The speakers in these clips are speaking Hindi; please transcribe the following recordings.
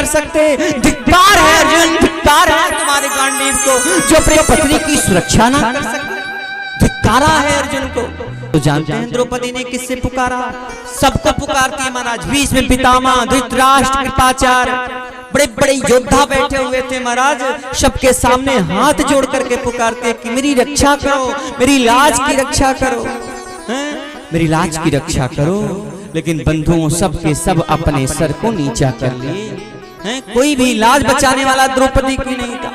कर सकते। धिक्कार है अर्जुन, धिक्कार है तुम्हारे गांडीव को जो अपनी पत्नी की सुरक्षा ना कर सकते। धिक्कारा है अर्जुन को। तो जानते हैं द्रौपदी ने किससे पुकारा? सबको पुकारती है महाराज। भीष्म पितामह, धृतराष्ट्र, कृपाचार्य, बड़े बड़े योद्धा बैठे हुए थे महाराज। सबके सामने हाथ जोड़ करके पुकारते हैं कि मेरी रक्षा करो, मेरी लाज की रक्षा करो, मेरी लाज की रक्षा करो। लेकिन बंधुओं सबके सब अपने सर को नीचा कर लिए। कोई भी लाज बचाने वाला द्रौपदी की नहीं था।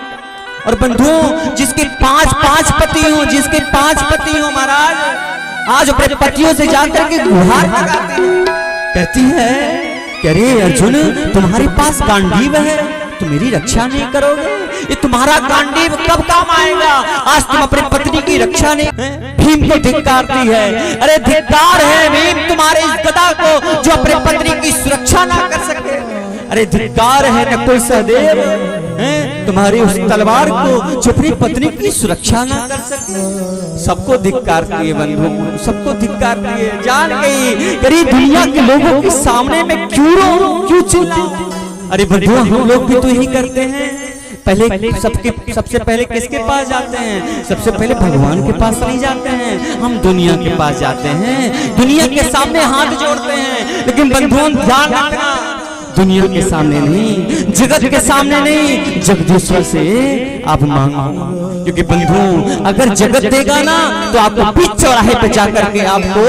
और बंधुओं जिसके पांच पति हो, जिसके 5 पति हो महाराज, आज अपने पतियों से जाकर के गुहार लगाती है, कहती है कि अरे अर्जुन तुम्हारे पास गांडीव है, तुम मेरी रक्षा नहीं करोगे? ये तुम्हारा गांडीव कब काम आएगा? आज तुम अपनी पत्नी की रक्षा नहीं। भीम को धिक्कारती है। अरे धिक्कार है भीम तुम्हारे इस गदा को जो अपनी पत्नी की सुरक्षा ना कर सके। अरे धिक्कार है नकुल सहदेव तुम्हारी उस तलवार को जो अपनी पत्नी की सुरक्षा ना कर सके। सबको धिक्कारती है बंधु, सबको धिक्कारती है। जान गई अरे दुनिया के लोगों के सामने में क्यों चिल्लाऊं? अरे बंधु हम लोग भी तो यही करते हैं। पहले सबसे पहले किसके पास जाते हैं? सबसे पहले भगवान के पास नहीं जाते हैं, हम दुनिया के पास जाते हैं, दुनिया के सामने हाथ जोड़ते हैं। लेकिन बंधुओं ध्यान रखना, दुनिया के सामने नहीं, जगत के सामने नहीं, जगदीश्वर से आप मांगो। क्योंकि बंधु अगर जगत देगा ना तो आपको बीच चौराहे पे जाकर के आपको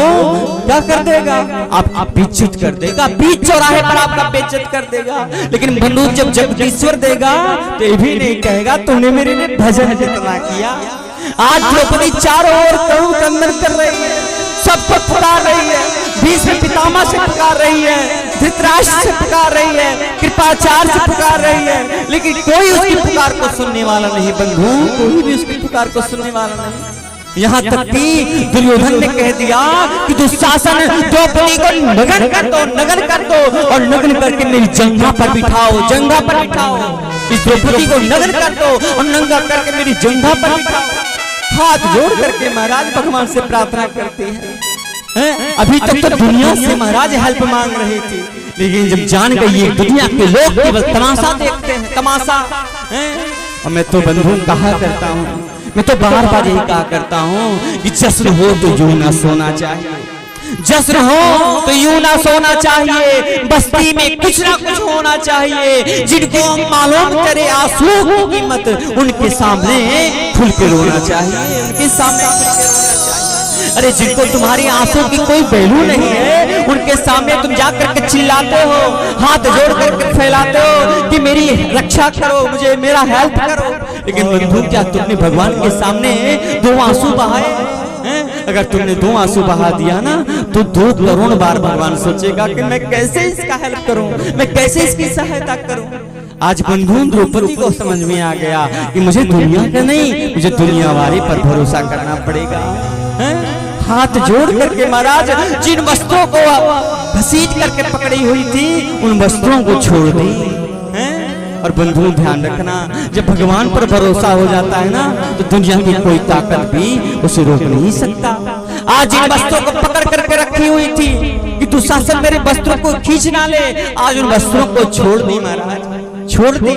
क्या कर देगा? आप बेइज्जत कर देगा, बीच चौराहे पर आपका बेइज्जत कर देगा। लेकिन बंधु जब जगदीश्वर देगा तो ये भी नहीं कहेगा तुमने मेरे लिए भजन जितना किया। आज द्रौपदी चारों ओर कहूं कंदन कर रही है, सबको पुकार रही है, भीष्म पितामह से पुकार रही है, धृतराष्ट्र से पुकार रही है, कृपाचार्य से पुकार रही है, लेकिन कोई उसकी पुकार को सुनने वाला नहीं। बंधु कोई भी उसकी पुकार को सुनने वाला नहीं। यहाँ तक कि दुर्योधन ने कह दिया कि दुशासन द्रौपदी को नग्न कर दो, नग्न कर दो, और नग्न करके मेरी जंघा पर बिठाओ, जंघा पर बिठाओ। इस द्रौपदी को नग्न कर दो और नंगा करके मेरी जंघा पर बिठाओ। हाथ जोड़ करके महाराज भगवान से प्रार्थना करते हैं। अभी तक तो दुनिया से महाराज हेल्प मांग रही थी, लेकिन जब जान गई ये दुनिया के लोग केवल तमाशा देखते हैं, तमाशा। और मैं तो बंधु कहा करता हूँ, मैं तो बार बार यही कहा करता हूँ कि जश्न हो तो यूं ना सोना चाहिए, जश्न हो तो यूं ना सोना चाहिए। बस्ती में कुछ ना कुछ होना चाहिए। जिनको मालूम करे आंसू की कीमत, उनके सामने खुल के रोना चाहिए, उनके सामने खुल के रोना चाहिए। अरे जिनको तुम्हारी आंसू की कोई वैल्यू नहीं है, उनके सामने तुम जाकर के चिल्लाते हो, हाथ जोड़ करके फैलाते हो कि मेरी रक्षा करो, मुझे मेरा हेल्प करो। लेकिन बंधु क्या तुमने भगवान के सामने 2 आंसू बहाए? अगर तुमने 2 आंसू बहा दिया ना तो 2 करोड़ बार भगवान सोचेगा कि मैं कैसे इसका हेल्प करूं, मैं कैसे इसकी सहायता करूं। आज बंधु द्रौपदी को समझ में आ गया कि मुझे दुनिया का नहीं, मुझे दुनिया वाले पर भरोसा करना पड़ेगा। हाथ जोड़ करके महाराज जिन वस्त्रों को घसीट करके पकड़ी हुई थी उन वस्त्रों को छोड़ दी। और बंधु ध्यान रखना, जब भगवान पर भरोसा हो जाता है ना तो दुनिया की कोई ताकत भी उसे रोक नहीं सकता। आज इन वस्त्रों को पकड़ करके रखी हुई थी कि दुशासन मेरे वस्त्रों को खींच ना ले, आज उन वस्त्रों को छोड़ दी महाराज, छोड़ दी।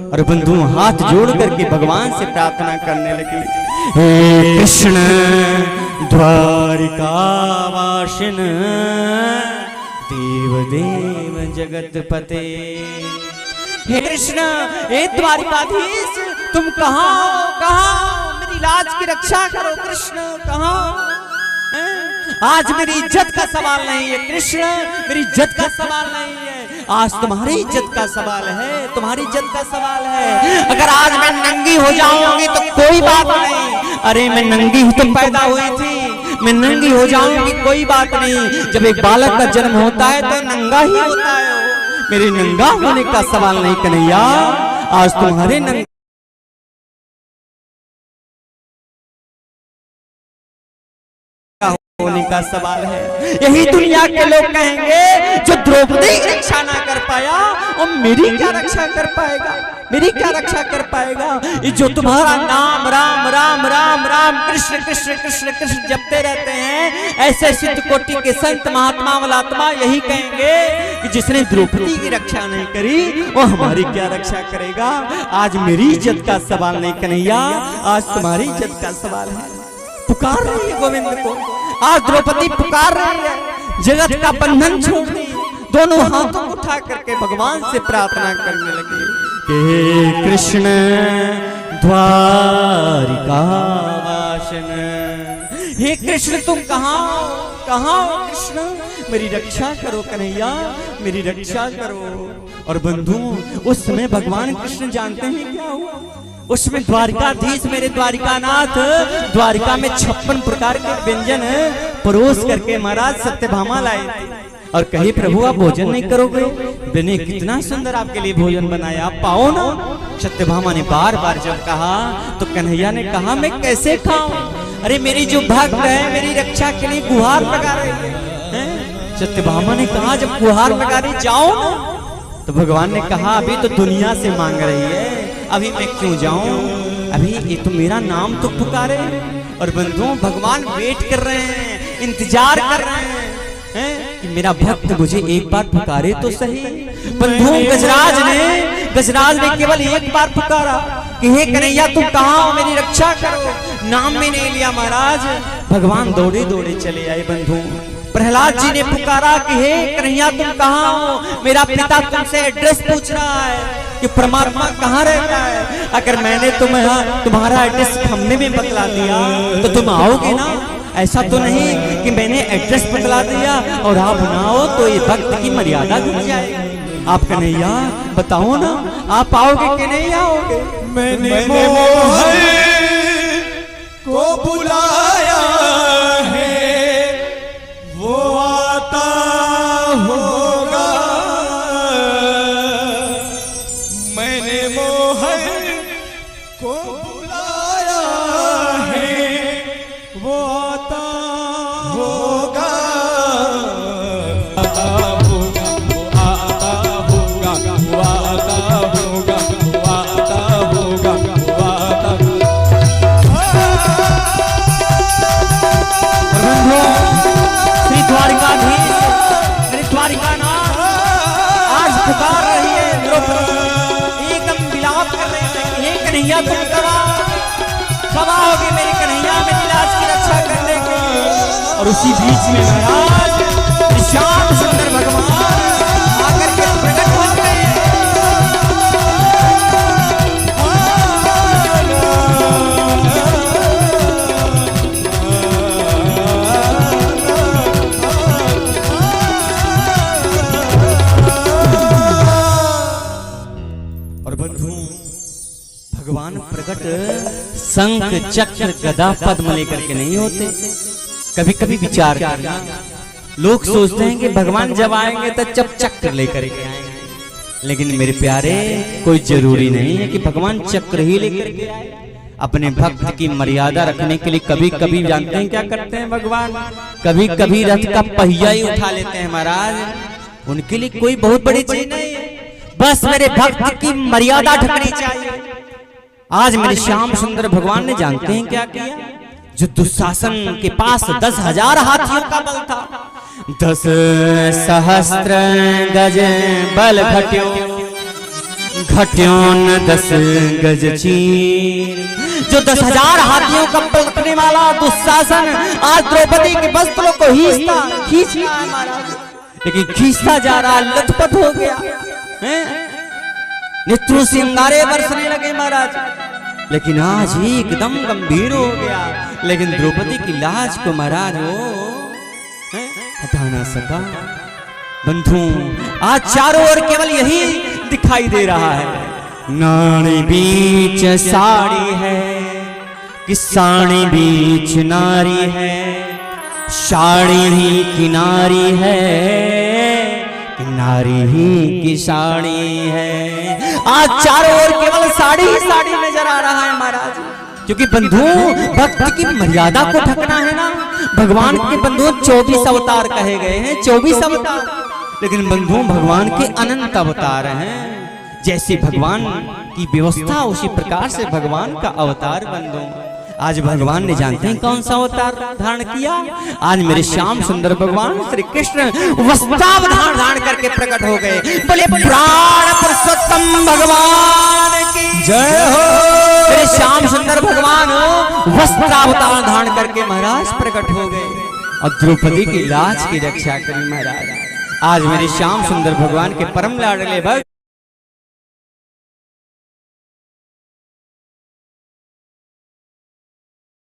और बंधु हाथ जोड़ करके भगवान से प्रार्थना करने लगे, हे कृष्ण द्वारिका वासिन देव देव जगत पते। हे कृष्ण, हे द्वारिकाधीश, तुम कहाँ हो? कहाँ हो? मेरी लाज की रक्षा करो कृष्ण, कहाँ हो? आज मेरी इज्जत का सवाल नहीं है कृष्ण, मेरी इज्जत का सवाल नहीं है, आज तुम्हारी इज्जत का सवाल है, तुम्हारी इज्जत का सवाल है। अगर आज मैं नंगी हो जाऊंगी तो कोई बात नहीं, अरे मैं नंगी ही तो पैदा हुई थी, मैं नंगी हो जाऊंगी कोई बात नहीं। जब एक बालक का जन्म होता है तो नंगा ही होता है, मेरे नंगा होने का सवाल नहीं कन्हैया, आज तुम्हारे नंगा होने का सवाल है। यही दुनिया के लोग कहेंगे जो द्रौपदी की रक्षा ना कर पाया और मेरी क्या रक्षा कर पाएगा, मेरी क्या रक्षा कर पाएगा। ये जो तुम्हारा नाम राम राम राम राम कृष्ण कृष्ण कृष्ण कृष्ण जपते रहते हैं, ऐसे सिद्ध कोटि के संत महात्मा वलात्मा यही कहेंगे कि जिसने द्रौपदी की रक्षा नहीं करी वो हमारी क्या रक्षा करेगा। आज मेरी इज्जत का सवाल नहीं कन्हैया, आज तुम्हारी इज्जत का सवाल है। पुकार रही है गोविंद को, आज द्रौपदी पुकार रही है, जगत का बंधन छोड़ दी, दोनों हाथों को उठा करके भगवान से प्रार्थना करने लगे कि हे कृष्ण द्वारिका वासन, हे कृष्ण तुम कहाँ हो कृष्ण, मेरी रक्षा करो कन्हैया, मेरी रक्षा करो। और बंधु उस समय भगवान कृष्ण जानते हैं क्या हुआ। उसमें द्वारिकाधीश मेरे द्वारिकानाथ द्वारिका में 56 प्रकार के व्यंजन परोस करके महाराज सत्यभामा लाए थे और कहे प्रभु आप भोजन नहीं करोगे, मैंने कितना सुंदर आपके लिए भोजन बनाया, आप पाओ ना। सत्यभामा ने बार बार जब कहा तो कन्हैया ने कहा मैं कैसे खाऊं, अरे मेरी जो भक्त है मेरी रक्षा के लिए गुहार लगा रही है। सत्यभामा ने कहा जब गुहार लगा रही जाओ ना, तो भगवान ने कहा अभी तो दुनिया से मांग रही है, अभी मैं क्यों जाऊं, अभी ये तो मेरा नाम तो पुकारे। और बंधुओं भगवान वेट कर रहे हैं, इंतजार कर रहे हैं कि मेरा भक्त मुझे एक बार पुकारे तो सही। बंधुओं गजराज ने केवल एक बार पुकारा कि हे कन्हैया तुम कहाँ हो, मेरी रक्षा करो, नाम में नहीं लिया महाराज, भगवान दौड़े दौड़े चले आए। बंधु प्रहलाद जी ने पुकारा कि हे कन्हैया तुम कहाँ हो, मेरा पिता तुमसे एड्रेस पूछ रहा है कि परमात्मा कहाँ रहता है, अगर मैंने तुम्हारा एड्रेस खम्भे में बतला दिया तो तुम आओगे ना। ऐसा तो नहीं कि मैंने एड्रेस बतला दिया और आप ना हो तो ये भक्त की मर्यादा घट जाएगी। आप कन्हैया बताओ ना, आप आओगे कि नहीं आओगे। मैंने मोहन को बुलाया है वो आता होगा, मैंने मोहन को बुलाया है वो आता होगा, आता होगा वो आता होगा, वो आता होगा, वो आता होगा, वो आता। श्री द्वारिकाधीश श्री द्वारिकानाथ आज पुकार रही है द्रौपदी, एकदम विलाप कर रहे हैं हे कन्हैया तुम कब आओगे मेरी कन्हैया मेरी लाज की रक्षा करने के लिए। और उसी बीच में महाराज श्याम सुंदर भगवान आकर के प्रकट हो गए। और बंधु भगवान प्रकट शंख चक्र गदा पद्म लेकर के नहीं होते। कभी कभी विचार करना, लोग सोचते हैं कि भगवान जब आएंगे तो जब चक्र लेकर के आएंगे, लेकिन मेरे प्यारे कोई जरूरी नहीं है कि भगवान चक्र ही लेकर के आए। अपने भक्त की मर्यादा रखने के लिए कभी कभी जानते हैं क्या करते हैं भगवान, कभी कभी रथ का पहिया ही उठा लेते हैं महाराज। उनके लिए कोई बहुत बड़ी चीज नहीं है, बस मेरे भक्त की मर्यादा ढकनी चाहिए। आज मेरे श्याम सुंदर भगवान ने जानते हैं क्या किया, जो दुशासन के पास 10,000 हाथियों का बल था, 10 सहस्त्र गज बल घट्यो, घट्योन 10 गज चीर। जो 10,000 हाथियों का बल रखने वाला दुशासन आज द्रौपदी के वस्त्रों को खींच रहा है महाराज, लेकिन खींचता जा रहा, लथपथ हो गया, नेत्रों से अंगारे बरसने लगे महाराज। लेकिन आज ही एकदम गंभीर हो गया, लेकिन द्रौपदी की लाज को महाराज वो हटा ना सका। बंधु आज चारों ओर केवल यही दिखाई दे रहा है, नाड़ी बीच साड़ी है कि साड़ी बीच नारी है, साड़ी ही किनारी है कि नारी ही की साड़ी है। आज चारों ओर केवल साड़ी ही साड़ी नजर आ रहा है महाराज। क्योंकि बंधु भक्त की मर्यादा को ढकना है ना। भगवान के बंधु 24 अवतार कहे गए हैं, 24 अवतार, लेकिन बंधु भगवान के अनंत अवतार हैं। जैसे भगवान की व्यवस्था उसी प्रकार से भगवान का अवतार बंधु। आज भगवान ने जानते हैं कौन सा अवतार धारण किया। आज मेरे श्याम सुंदर भगवान श्री कृष्ण वस्त्रावतार धारण करके प्रकट हो गए। बोले प्राण पुरुषोत्तम भगवान की जय हो। मेरे श्याम सुंदर भगवान वस्त्रावतार धारण करके महाराज प्रकट हो गए और द्रौपदी की लाज की रक्षा करी महाराज। आज मेरे श्याम सुंदर भगवान के परम लाडले भक्त